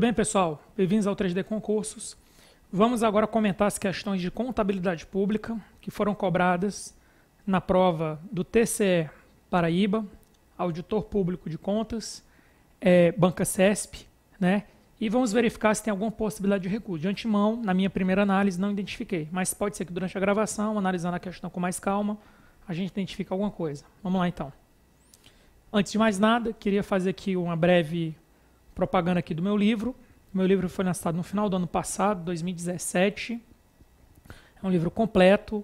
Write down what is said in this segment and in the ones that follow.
bem, pessoal? Bem-vindos ao 3D Concursos. Vamos agora comentar as questões de contabilidade pública que foram cobradas na prova do TCE Paraíba, Auditor Público de Contas, Banca CESP, né? E vamos verificar se tem alguma possibilidade de recurso. De antemão, na minha primeira análise, não identifiquei, mas pode ser que durante a gravação, analisando a questão com mais calma, a gente identifique alguma coisa. Vamos lá, então. Antes de mais nada, queria fazer aqui uma breve propaganda aqui do meu livro. Meu livro foi lançado no final do ano passado, 2017. É um livro completo.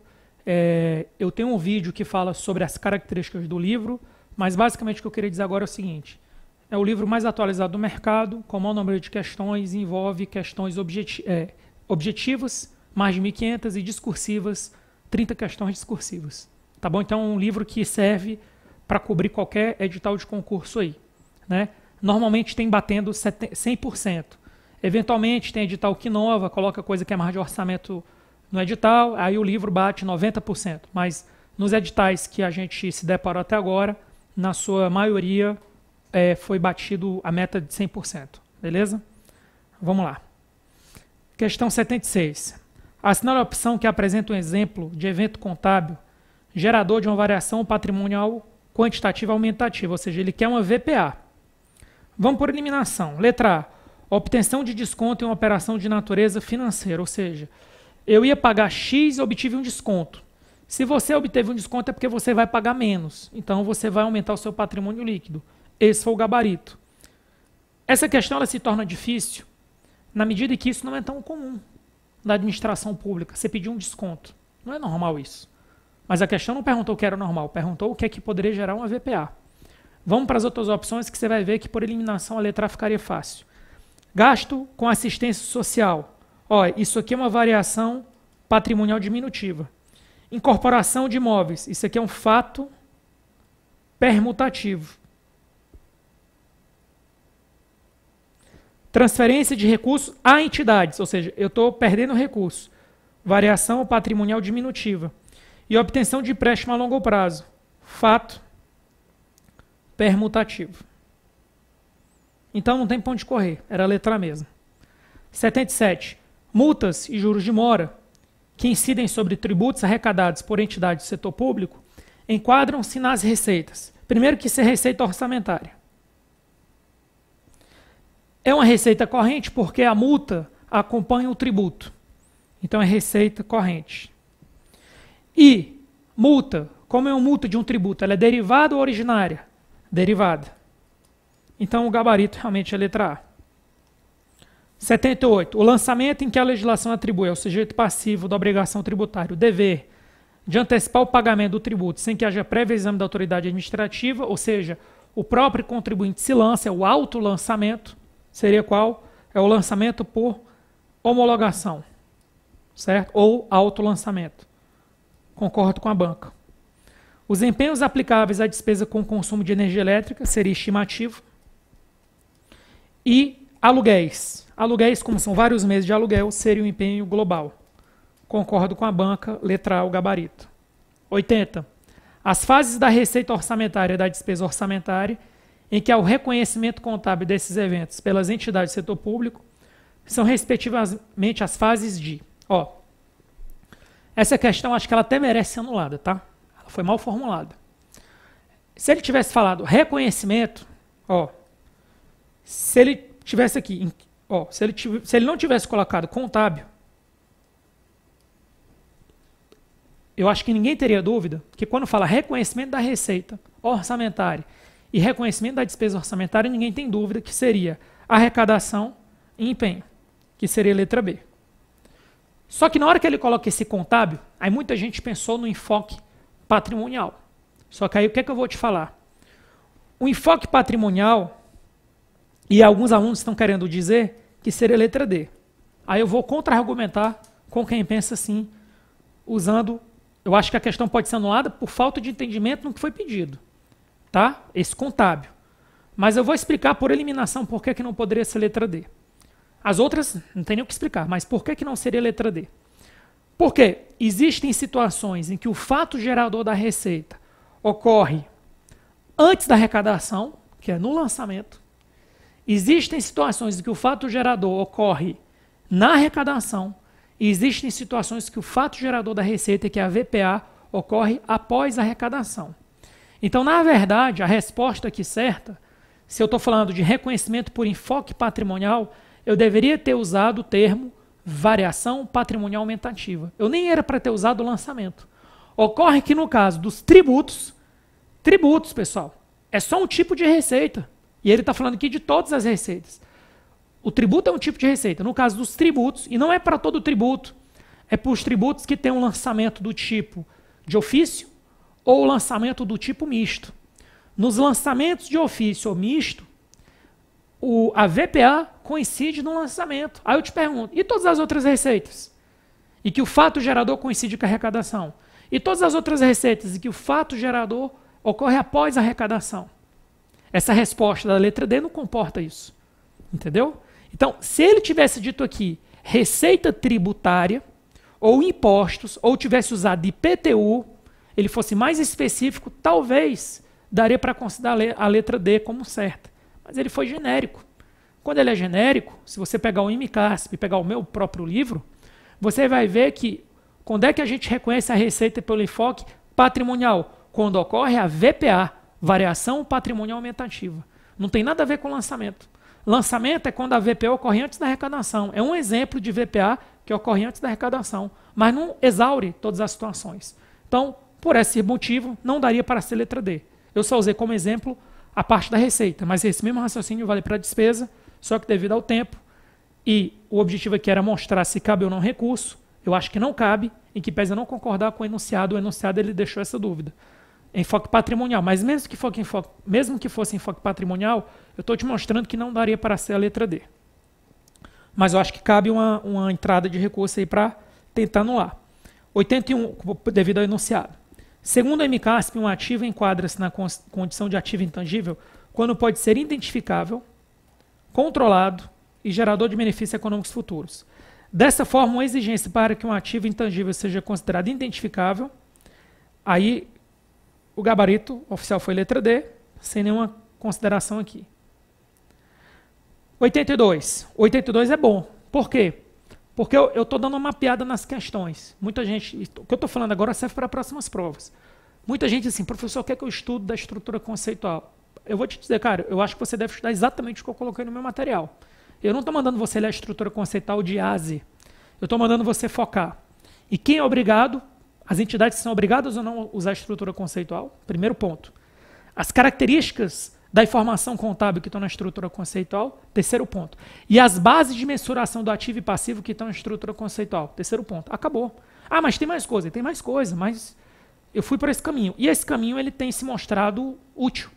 Eu tenho um vídeo que fala sobre as características do livro, mas basicamente o que eu queria dizer agora é o seguinte. É o livro mais atualizado do mercado, com o maior número de questões, envolve questões objetivas, mais de 1.500, e discursivas, 30 questões discursivas. Tá bom? Então é um livro que serve para cobrir qualquer edital de concurso aí, né? Normalmente tem batendo 100%. Eventualmente tem edital que inova, coloca coisa que é mais de orçamento no edital, aí o livro bate 90%. Mas nos editais que a gente se deparou até agora, na sua maioria foi batido a meta de 100%. Beleza? Vamos lá. Questão 76. Assinale a opção que apresenta um exemplo de evento contábil gerador de uma variação patrimonial quantitativa aumentativa, ou seja, ele quer uma VPA. Vamos por eliminação. Letra A. Obtenção de desconto em uma operação de natureza financeira, ou seja, eu ia pagar X e obtive um desconto. Se você obteve um desconto é porque você vai pagar menos. Então você vai aumentar o seu patrimônio líquido. Esse foi o gabarito. Essa questão ela se torna difícil na medida em que isso não é tão comum na administração pública. Você pediu um desconto. Não é normal isso. Mas a questão não perguntou o que era normal, perguntou o que é que poderia gerar uma VPA. Vamos para as outras opções que você vai ver que por eliminação a letra A ficaria fácil. Gasto com assistência social. Olha, isso aqui é uma variação patrimonial diminutiva. Incorporação de imóveis. Isso aqui é um fato permutativo. Transferência de recursos a entidades. Ou seja, eu estou perdendo recurso. Variação patrimonial diminutiva. E obtenção de empréstimo a longo prazo. Fato permutativo. Então não tem ponto de correr, era a letra A mesmo. 77. Multas e juros de mora que incidem sobre tributos arrecadados por entidades do setor público enquadram-se nas receitas. Primeiro que isso é receita orçamentária. É uma receita corrente porque a multa acompanha o tributo. Então é receita corrente. E multa, como é uma multa de um tributo, ela é derivada ou originária? Derivada. Então o gabarito realmente é a letra A. 78. O lançamento em que a legislação atribui ao sujeito passivo da obrigação tributária o dever de antecipar o pagamento do tributo sem que haja prévio exame da autoridade administrativa, ou seja, o próprio contribuinte se lança, é o autolançamento, seria qual? É o lançamento por homologação, certo? Ou autolançamento. Concordo com a banca. Os empenhos aplicáveis à despesa com consumo de energia elétrica seria estimativo. E aluguéis. Aluguéis, como são vários meses de aluguel, seria um empenho global. Concordo com a banca, letra A, o gabarito. 80. As fases da receita orçamentária e da despesa orçamentária, em que há o reconhecimento contábil desses eventos pelas entidades do setor público, são respectivamente as fases de... essa questão acho que ela até merece ser anulada, tá? Ela foi mal formulada. Se ele tivesse falado reconhecimento, se ele tivesse aqui, se ele não tivesse colocado contábil, eu acho que ninguém teria dúvida que quando fala reconhecimento da receita orçamentária e reconhecimento da despesa orçamentária, ninguém tem dúvida que seria arrecadação e empenho, que seria a letra B. Só que na hora que ele coloca esse contábil, aí muita gente pensou no enfoque patrimonial. Só que aí o que é que eu vou te falar? O enfoque patrimonial, e alguns alunos estão querendo dizer que seria a letra D. Aí eu vou contra-argumentar com quem pensa assim, usando... Eu acho que a questão pode ser anulada por falta de entendimento no que foi pedido. Tá? Esse contábil. Mas eu vou explicar por eliminação por que não poderia ser letra D. As outras não tem nem o que explicar, mas por que não seria letra D? Porque existem situações em que o fato gerador da receita ocorre antes da arrecadação, que é no lançamento, Existem situações em que o fato gerador ocorre na arrecadação e existem situações que o fato gerador da receita, que é a VPA, ocorre após a arrecadação. Então, na verdade, a resposta aqui certa, se eu estou falando de reconhecimento por enfoque patrimonial, eu deveria ter usado o termo variação patrimonial aumentativa. Eu nem era para ter usado o lançamento. Ocorre que no caso dos tributos, pessoal, é só um tipo de receita. E ele está falando aqui de todas as receitas. O tributo é um tipo de receita. No caso dos tributos, e não é para todo tributo, é para os tributos que têm um lançamento do tipo de ofício ou o lançamento do tipo misto. Nos lançamentos de ofício ou misto, a VPA coincide no lançamento. Aí eu te pergunto, e todas as outras receitas? E que o fato gerador coincide com a arrecadação? E todas as outras receitas e que o fato gerador ocorre após a arrecadação? Essa resposta da letra D não comporta isso. Entendeu? Então, se ele tivesse dito aqui receita tributária ou impostos, ou tivesse usado IPTU, ele fosse mais específico, talvez daria para considerar a letra D como certa. Mas ele foi genérico. Quando ele é genérico, se você pegar o IMCASP e pegar o meu próprio livro, você vai ver que quando é que a gente reconhece a receita pelo enfoque patrimonial? Quando ocorre a VPA, variação patrimonial aumentativa. Não tem nada a ver com lançamento. Lançamento é quando a VPA ocorre antes da arrecadação. É um exemplo de VPA que ocorre antes da arrecadação, mas não exaure todas as situações. Então, por esse motivo, não daria para ser letra D. Eu só usei como exemplo a parte da receita, mas esse mesmo raciocínio vale para a despesa, só que devido ao tempo, e o objetivo aqui era mostrar se cabe ou não recurso, eu acho que não cabe, em que pese a não concordar com o enunciado ele deixou essa dúvida. Enfoque patrimonial, mas mesmo que fosse enfoque patrimonial, eu estou te mostrando que não daria para ser a letra D. Mas eu acho que cabe uma entrada de recurso aí para tentar anular. 81, devido ao enunciado. Segundo a MCASP, um ativo enquadra-se na condição de ativo intangível quando pode ser identificável, controlado e gerador de benefícios econômicos futuros. Dessa forma, uma exigência para que um ativo intangível seja considerado identificável, aí o gabarito oficial foi letra D, sem nenhuma consideração aqui. 82. 82 é bom. Por quê? Porque eu estou dando uma mapeada nas questões. Muita gente, o que eu estou falando agora serve para próximas provas. Muita gente diz assim, professor, quer que eu estude da estrutura conceitual? Eu vou te dizer, cara, eu acho que você deve estudar exatamente o que eu coloquei no meu material. Eu não estou mandando você ler a estrutura conceitual de A a Z. Eu estou mandando você focar. E quem é obrigado, as entidades são obrigadas ou não a usar a estrutura conceitual? Primeiro ponto. As características da informação contábil que estão na estrutura conceitual, terceiro ponto. E as bases de mensuração do ativo e passivo que estão na estrutura conceitual, terceiro ponto. Acabou. Ah, mas tem mais coisa, mas eu fui por esse caminho. E esse caminho ele tem se mostrado útil.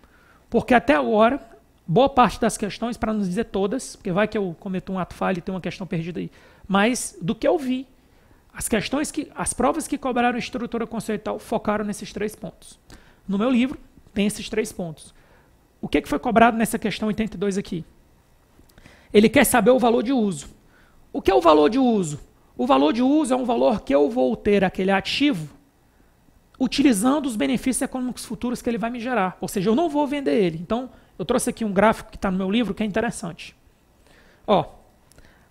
Porque até agora, boa parte das questões, para não dizer todas, porque vai que eu cometo um ato falho e tem uma questão perdida aí, mas do que eu vi, as provas que cobraram estrutura conceitual focaram nesses 3 pontos. No meu livro, tem esses 3 pontos. O que foi cobrado nessa questão 82 aqui? Ele quer saber o valor de uso. O que é o valor de uso? O valor de uso é um valor que eu vou ter aquele ativo utilizando os benefícios econômicos futuros que ele vai me gerar. Ou seja, eu não vou vender ele. Então, eu trouxe aqui um gráfico que está no meu livro que é interessante. Ó,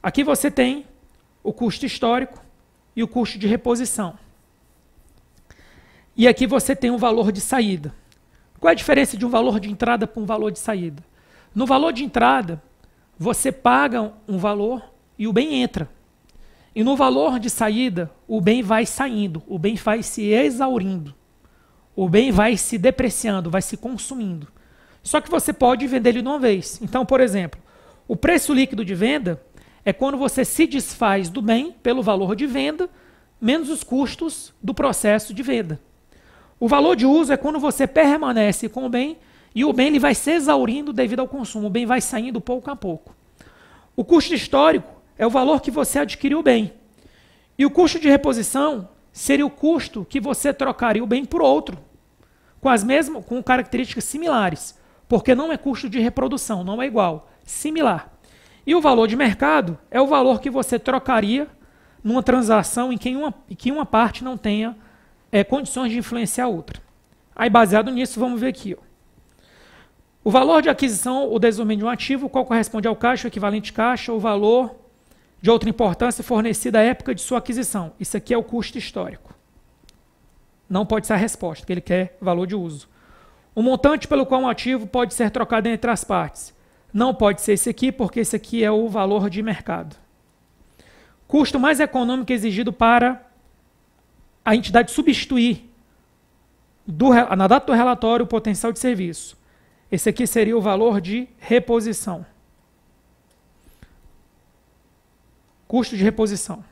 aqui você tem o custo histórico e o custo de reposição. E aqui você tem o valor de saída. Qual é a diferença de um valor de entrada para um valor de saída? No valor de entrada, você paga um valor e o bem entra. E no valor de saída, o bem vai saindo, o bem vai se exaurindo. O bem vai se depreciando, vai se consumindo. Só que você pode vender ele de uma vez. Então, por exemplo, o preço líquido de venda é quando você se desfaz do bem pelo valor de venda, menos os custos do processo de venda. O valor de uso é quando você permanece com o bem e o bem ele vai se exaurindo devido ao consumo. O bem vai saindo pouco a pouco. O custo histórico é o valor que você adquiriu o bem. E o custo de reposição seria o custo que você trocaria o bem por outro, com características similares, porque não é custo de reprodução, não é igual, similar. E o valor de mercado é o valor que você trocaria numa transação em que uma parte não tenha condições de influenciar a outra. Aí, baseado nisso, vamos ver aqui. Ó. O valor de aquisição ou desenvolvimento de um ativo, qual corresponde ao caixa, o equivalente caixa, o valor de outra importância fornecida à época de sua aquisição. Isso aqui é o custo histórico. Não pode ser a resposta, que ele quer valor de uso. O montante pelo qual um ativo pode ser trocado entre as partes. Não pode ser esse aqui, porque esse aqui é o valor de mercado. Custo mais econômico exigido para a entidade substituir, na data do relatório, o potencial de serviço. Esse aqui seria o valor de reposição. Custo de reposição.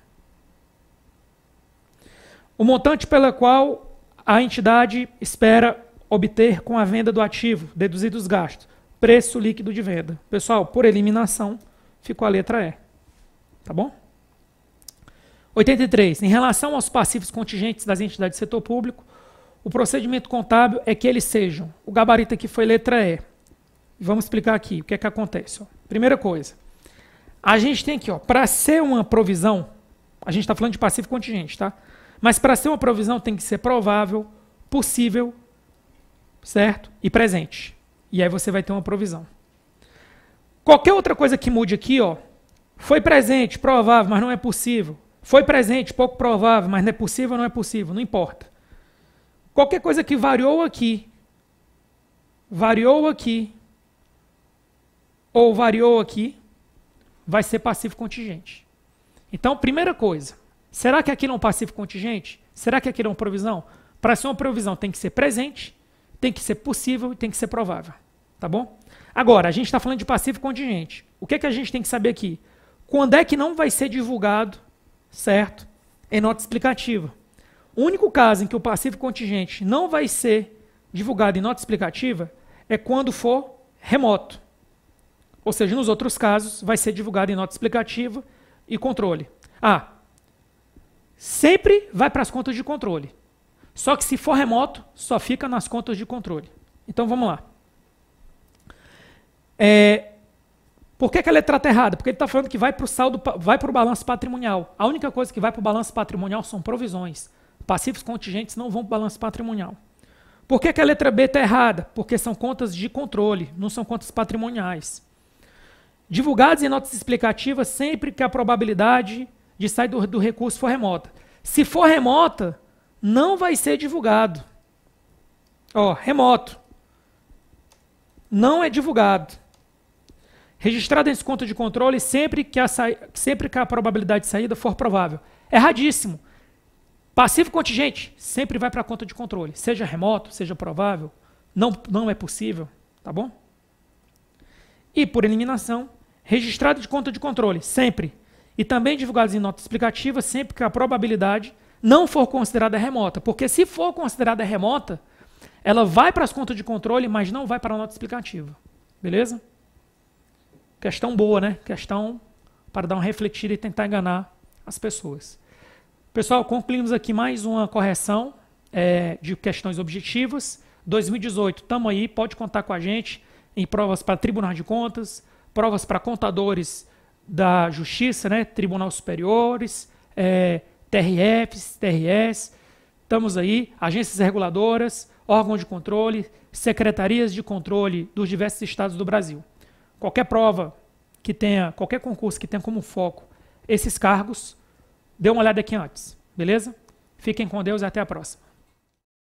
O montante pelo qual a entidade espera obter com a venda do ativo, deduzidos os gastos. Preço líquido de venda. Pessoal, por eliminação, ficou a letra E. Tá bom? 83. Em relação aos passivos contingentes das entidades do setor público, o procedimento contábil é que eles sejam. O gabarito aqui foi letra E. Vamos explicar aqui o que é que acontece. Ó. Primeira coisa. A gente tem aqui, para ser uma provisão, a gente está falando de passivo contingente, tá? Mas para ser uma provisão tem que ser provável, possível, certo? E presente. E aí você vai ter uma provisão. Qualquer outra coisa que mude aqui, foi presente, provável, mas não é possível. Foi presente, pouco provável, mas não é possível, não é possível, não importa. Qualquer coisa que variou aqui, ou variou aqui, vai ser passivo contingente. Então, primeira coisa, será que aquilo é um passivo contingente? Será que aquilo é uma provisão? Para ser uma provisão tem que ser presente, tem que ser possível e tem que ser provável. Tá bom? Agora, a gente está falando de passivo contingente. O que é que a gente tem que saber aqui? Quando é que não vai ser divulgado, certo? Em nota explicativa. O único caso em que o passivo contingente não vai ser divulgado em nota explicativa é quando for remoto. Ou seja, nos outros casos, vai ser divulgado em nota explicativa e controle. Sempre vai para as contas de controle. Só que se for remoto, só fica nas contas de controle. Então vamos lá. Por que a letra está errada? Porque ele está falando que vai para o saldo, vai para o balanço patrimonial. A única coisa que vai para o balanço patrimonial são provisões. Passivos contingentes não vão para o balanço patrimonial. Por que a letra B está errada? Porque são contas de controle, não são contas patrimoniais. Divulgados em notas explicativas sempre que a probabilidade de sair do recurso for remota. Se for remota, não vai ser divulgado. Remoto. Não é divulgado. Registrado em conta de controle sempre que a probabilidade de saída for provável. Erradíssimo. Passivo contingente sempre vai para a conta de controle. Seja remoto, seja provável, não é possível. Tá bom? E, por eliminação, registrado de conta de controle, sempre. E também divulgados em nota explicativa, sempre que a probabilidade não for considerada remota. Porque se for considerada remota, ela vai para as contas de controle, mas não vai para a nota explicativa. Beleza? Questão boa, né? Questão para dar uma refletida e tentar enganar as pessoas. Pessoal, concluímos aqui mais uma correção de questões objetivas. 2018, estamos aí, pode contar com a gente em provas para Tribunal de Contas, provas para contadores da Justiça, né? Tribunal Superiores, TRFs, TRS. Estamos aí, agências reguladoras, órgãos de controle, secretarias de controle dos diversos estados do Brasil. Qualquer prova que tenha, qualquer concurso que tenha como foco esses cargos, dê uma olhada aqui antes, beleza? Fiquem com Deus e até a próxima.